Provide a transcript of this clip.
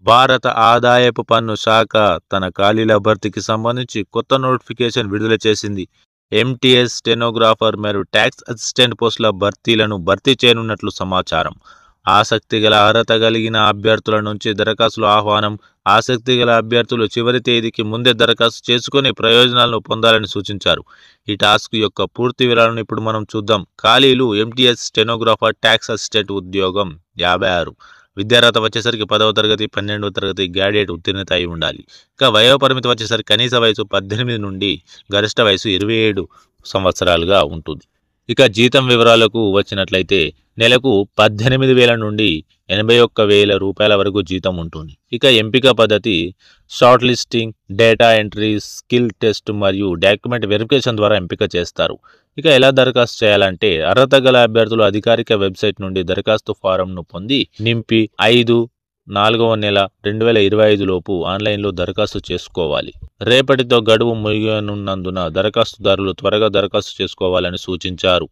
భారత ఆదాయపు పన్ను శాఖ తన ఖాళీల భర్తీకి సంబంధించి కొత్త నోటిఫికేషన్ విడుదల చేసింది. ఎంటీఎస్ స్టెనోగ్రాఫర్ మరియు ట్యాక్స్ అసిస్టెంట్ పోస్టుల భర్తీలను భర్తీ చేయనున్నట్లు సమాచారం. ఆసక్తి గల అర్హత కలిగిన అభ్యర్థుల నుంచి దరఖాస్తుల ఆహ్వానం. ఆసక్తి గల అభ్యర్థులు చివరి తేదీకి ముందే దరఖాస్తు చేసుకుని ప్రయోజనాలను పొందాలని సూచించారు. ఈ టాస్క్ యొక్క పూర్తి వివరాలను ఇప్పుడు మనం చూద్దాం. ఖాళీలు: ఎంటీఎస్ స్టెనోగ్రాఫర్ ట్యాక్స్ అసిస్టెంట్ ఉద్యోగం 56. విద్యార్హత వచ్చేసరికి 10వ తరగతి 12వ తరగతి గ్రాడ్యుయేట్ ఉత్తీర్ణత అయి ఉండాలి. ఇంకా వయోపరిమితి వచ్చేసరికి కనీస వయసు 18 నుండి గరిష్ట వయసు 27 సంవత్సరాలుగా ఉంటుంది. ఇక జీతం వివరాలకు వచ్చినట్లయితే నెలకు 18,000 నుండి 81,000 రూపాయల వరకు జీతం ఉంటుంది. ఇక ఎంపిక పద్ధతి short listing, data entry, skill test మరియు డాక్యుమెంట్ వెరిఫికేషన్ ద్వారా ఎంపిక చేస్తారు. ఇక ఎలా దరఖాస్తు చేయాలంటే అర్హత గల అభ్యర్థులు అధికారిక వెబ్సైట్ నుండి దరఖాస్తు ఫారంను పొంది నింపి 5/4 నెల 2025 లోపు ఆన్లైన్లో దరఖాస్తు చేసుకోవాలి. రేపటితో గడువు ముగియనున్నందున దరఖాస్తుదారులు త్వరగా దరఖాస్తు చేసుకోవాలని సూచించారు.